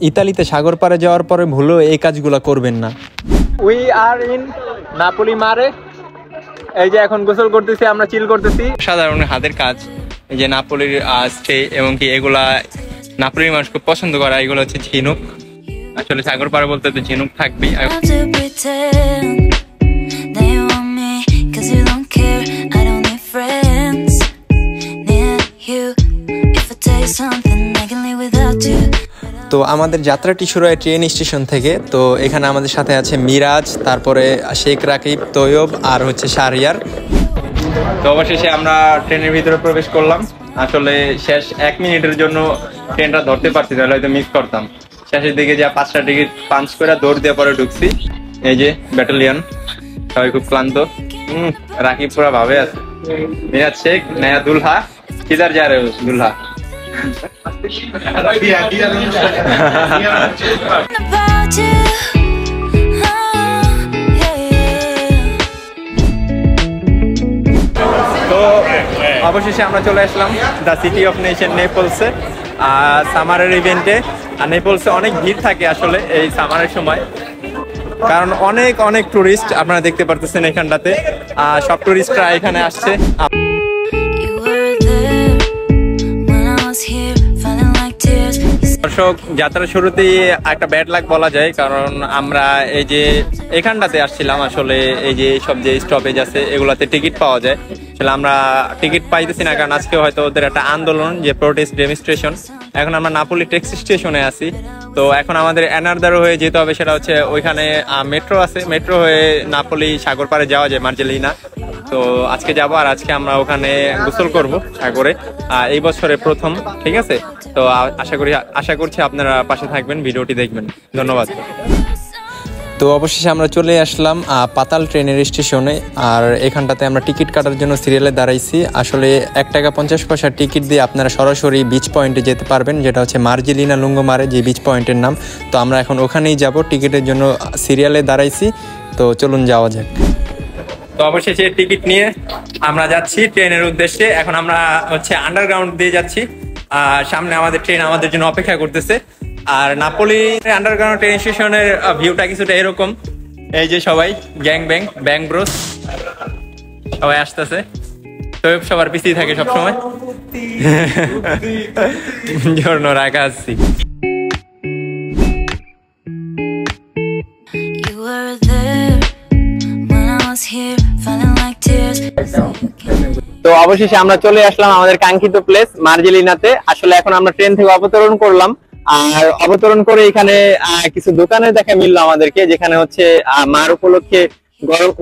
ইতালিতে সাগর পাড়ে যাওয়ার পরে ভুলেও এই কাজগুলো করবেন না। উই আর ইন নাপোলি মারে। এই যে এখন গোসল করতেছি, আমরা চিল করতেছি। সাধারণ হাতের কাজ, এই যে নাপোলির স্টে এবং কি এগুলা নাপোলির মানুষ খুব পছন্দ করা। এগুলো হচ্ছে ঝিনুক। আসলে সাগর পাড়ে বলতে তো ঝিনুক থাকবেই। তো আমাদের যাত্রাটি শুরু হয় ট্রেন স্টেশন থেকে। তো এখানে আমাদের সাথে আছে মিরাজ, তারপরে শেখ রাকিব, তৈয়ব আর হচ্ছে শাহরিয়ার। তো অবশেষে আমরা ট্রেনের ভিতরে প্রবেশ করলাম। আসলে শেষ 1 মিনিটের জন্য ট্রেনটা ধরতে পারছি, তাহলে হয়তো মিস করতাম। শেষের দিকে যা 5টা টিকিট পাঞ্চ করে দৌড় দিয়ে পরে ঢুকছি। এই যে ব্যাটালিয়ন, সবাই খুব ক্লান্ত। রাকিব পুরা ভাবে আছে। মিরাজ শেখ নয়া দুলহা কিধার যা রে দুলহা। তো অবশেষে আমরা চলে আসলাম দ্য সিটি অফ নেশন নেপলসে, সামারের ইভেন্টে। আর নেপলসে অনেক ভিড় থাকে আসলে এই সামারের সময়, কারণ অনেক অনেক টুরিস্ট আপনারা দেখতে পারতেছেন এখানটাতে। সব টুরিস্টরা এখানে আসছে। দর্শক, যাত্রার শুরুতেই একটা ব্যাড লাক বলা যায়, কারণ আমরা এই যে এখানটাতে আসছিলাম, আসলে এই যে সব যে স্টপেজ আছে এগুলাতে টিকিট পাওয়া যায়। আসলে আমরা টিকিট পাইতেছি না, কারণ আজকে হয়তো ওদের একটা আন্দোলন, যে প্রোটেস্ট ডেমনস্ট্রেশন। এখন আমরা নাপোলি ট্যাক্সি স্টেশনে আছি। তো এখন আমাদের অ্যানারদারও হয়ে যেতে হবে, সেটা হচ্ছে ওইখানে মেট্রো আছে, মেট্রো হয়ে নাপোলি সাগর পাড়ে যাওয়া যায়, মার্জেলিনা। তো আজকে যাবো, আর আজকে আমরা ওখানে গোসল করব সাগরে, এই বছরের প্রথম। ঠিক আছে, তো আশা করছি আপনারা পাশে থাকবেন, ভিডিওটি দেখবেন। ধন্যবাদ। তো অবশেষে আমরা চলে আসলাম পাতাল ট্রেনের স্টেশনে। আর এখানটাতে আমরা টিকিট কাটার জন্য সিরিয়ালে দাঁড়াইছি। আসলে 1 টাকা 50 পয়সার টিকিট দিয়ে আপনারা সরাসরি বিচ পয়েন্টে যেতে পারবেন, যেটা হচ্ছে মার্জেলিনা লুঙ্গোমারে, যে বিচ পয়েন্টের নাম। তো আমরা এখন ওখানেই যাব, টিকিটের জন্য সিরিয়ালে দাঁড়াইছি। তো চলুন যাওয়া যাক। তো অবশেষে টিকিট নিয়ে আমরা যাচ্ছি ট্রেনের উদ্দেশ্যে। এখন আমরা হচ্ছে আন্ডারগ্রাউন্ড দিয়ে যাচ্ছি। সামনে আমাদের ট্রেন আমাদের জন্য অপেক্ষা করতেছে। আর নাপোলি আন্ডারগ্রাউন্ড ট্রেন স্টেশনের ভিউটা কিছুটা এরকম। এই যে সবাই ব্যাং ব্রোস সবাই আসতেছে। তো সবার পিছিয়ে থাকে সবসময় জন্য রাখা আসছি। তো অবশেষে আমরা চলে আসলাম আমাদের কাঙ্ক্ষিত প্লেস মার্জেলিনাতে। আসলে এখন আমরা ট্রেন থেকে অবতরণ করলাম, আর অবতরণ করে এখানে কিছু দোকানে দেখা মিললো আমাদেরকে, যেখানে হচ্ছে মার উপলক্ষে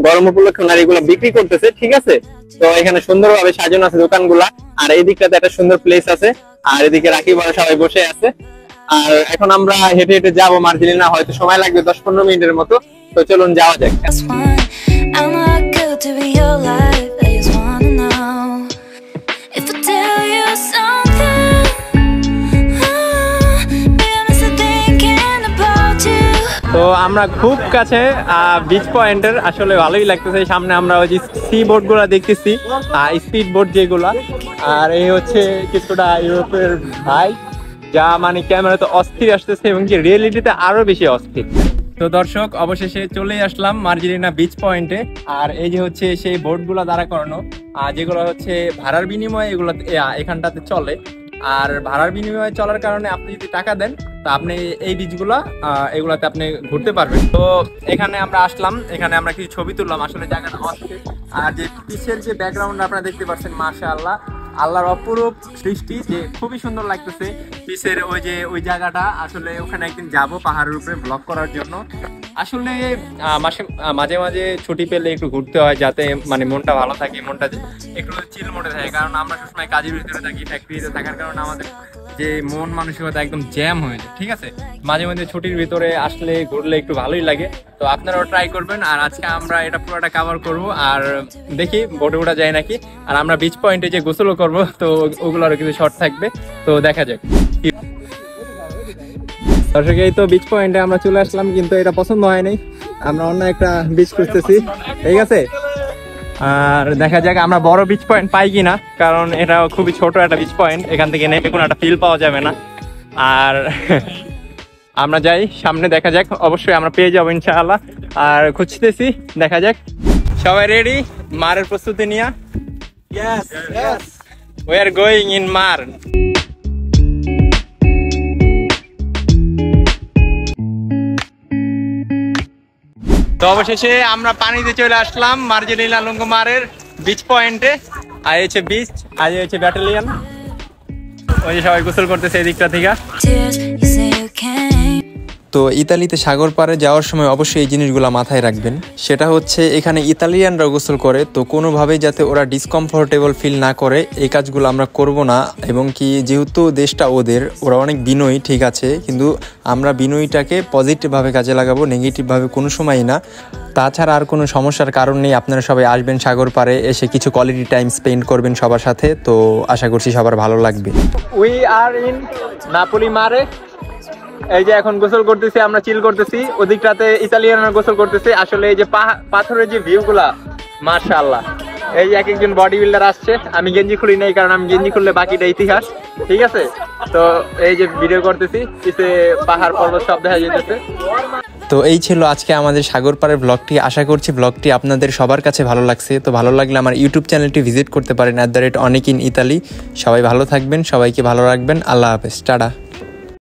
গরম উপলক্ষে নারীগুলো বিক্রি করতেছে। ঠিক আছে, তো এখানে সুন্দরভাবে সাজানো আছে দোকানগুলা। আর এই দিকটাতে একটা সুন্দর প্লেস আছে, আর এদিকে রাখি বড় সবাই বসে আছে। আর এখন আমরা হেঁটে হেঁটে যাবো মার্জেলিনা, হয়তো সময় লাগবে 10-15 মিনিটের মতো। তো চলুন যাওয়া যাক। তো আমরা খুব কাছে বিচ পয়েন্টের, আসলে ভালোই লাগতেছে। সামনে আমরা ওই যে সি বোট গুলা দেখতেছি, স্পিড বোট যেগুলা। আর এই হচ্ছে কিছুটা ইউরোপের বাইক, যা মানে ক্যামেরাতে অস্থির আসতেছে এবং কি রিয়েলিটিতে আরো বেশি অস্থির। তো দর্শক, অবশেষে চলে আসলাম মার্জেলিনা বিচ পয়েন্টে। আর এই যে হচ্ছে সেই বোট গুলা দাঁড়া করানো, যেগুলো হচ্ছে ভাড়ার বিনিময়ে এগুলো এখানটাতে চলে। আর ভাড়ার বিনিময়ে চলার কারণে আপনি যদি টাকা দেন, তা আপনি এই বিচগুলা এগুলাতে আপনি ঘুরতে পারবেন। তো এখানে আমরা আসলাম, এখানে আমরা কিছু ছবি তুললাম। আসলে জায়গাটা অস্থির। আর যে পিছের যে ব্যাকগ্রাউন্ড আপনারা দেখতে পাচ্ছেন, মাশাআল্লাহ, আল্লাহর অপরূপ সৃষ্টি, যে খুবই সুন্দর লাগতেছে পিছের ওই জায়গাটা। আসলে ওখানে একদিন যাব পাহাড়ের উপরে ব্লগ করার জন্য। আসলে মাঝে মাঝে ছুটি পেলে একটু ঘুরতে হয়, যাতে মানে মনটা ভালো থাকে, মনটা একটু চিল মোডে থাকে। কারণ আমরা সবসময় কাজের ভিতরে থাকি, ফ্যাক্টরিতে থাকার কারণে আমাদের যে মন মানসিকতা একদম জ্যাম হয়ে যায়। ঠিক আছে, মাঝে মাঝে ছুটির ভিতরে আসলে ঘুরলে একটু ভালোই লাগে। তো আপনারাও ট্রাই করবেন। আর আজকে আমরা এটা পুরোটা কভার করব, আর দেখি বোটে ওঠা যায় নাকি। আর আমরা বিচ পয়েন্টে যে গোসলও করব, তো ওগুলোরও কিছু শর্ট থাকবে, তো দেখা যাক। দর্শক, এই তো বিচ পয়েন্টে আমরা চলে আসলাম, কিন্তু এটা পছন্দ হয় নাই, আমরা অন্য একটা বিচ খুঁজতেছি। ঠিক আছে, আর দেখা যাক আমরা বড় বিচ পয়েন্ট পাই কিনা, কারণ এটা খুবই ছোট একটা বিচ পয়েন্ট। এখান থেকে নেমে কোনো একটা ফিল পাওয়া যাবে না। আর আমরা যাই সামনে, দেখা যাক, অবশ্যই আমরা পেয়ে যাবো ইনশাআল্লাহ। আর খুঁজতেছি, দেখা যাক। সবাই রেডি মারের প্রস্তুতি নিয়ে? Yes, yes. We are going in Mar. তো অবশেষে আমরা পানিতে চলে আসলাম মার্জেলিনা লুঙ্গমারের বিচ পয়েন্টে। আর হচ্ছে বিচ, আজ হচ্ছে ব্যাটালিয়ন। ওই যে সবাই গোসল করতেছে এদিকটা থেকে। তো ইতালিতে সাগর পাড়ে যাওয়ার সময় অবশ্যই এই জিনিসগুলো মাথায় রাখবেন। সেটা হচ্ছে এখানে ইতালিয়ানরা গোসল করে, তো কোনোভাবেই যাতে ওরা ডিসকমফোর্টেবল ফিল না করে এই কাজগুলো আমরা করব না। এবং কি যেহেতু দেশটা ওদের, ওরা অনেক বিনয়ী, ঠিক আছে, কিন্তু আমরা বিনয়ীটাকে পজিটিভভাবে কাজে লাগাবো, নেগেটিভভাবে কোনো সময়ই না। তাছাড়া আর কোনো সমস্যার কারণ নেই। আপনারা সবাই আসবেন সাগর পাড়ে, এসে কিছু কোয়ালিটি টাইম স্পেন্ড করবেন সবার সাথে। তো আশা করছি সবার ভালো লাগবে। উই আর ইন নাপোলি মারে। এই যে এখন গোসল করতেছি, আমরা চিল করতেছি। ওদিকটাতে ইতালিয়ানরা গোসল করতেছে। আসলে এই যে পাথরের যে ভিউগুলা, মাশাআল্লাহ। এই যে এক একজন বডি বিল্ডার আসছে। আমি গেঞ্জি খুলি নাই, কারণ আমি গেঞ্জি খুললে বাকিটা ইতিহাস, ঠিক আছে। তো এই যে ভিডিও করতেছি, পিছে পাহাড় পর্বত সব দেখা যেতেছে। তো এই ছিল আজকে আমাদের সাগর পাড়ের ব্লগটি। আশা করছি ব্লগটি আপনাদের সবার কাছে ভালো লাগছে। তো ভালো লাগলে আমার ইউটিউব চ্যানেলটি ভিজিট করতে পারেন @অনেক ইন ইতালি। সবাই ভালো থাকবেন, সবাইকে ভালো রাখবেন। আল্লাহ হাফেজ, টাটা।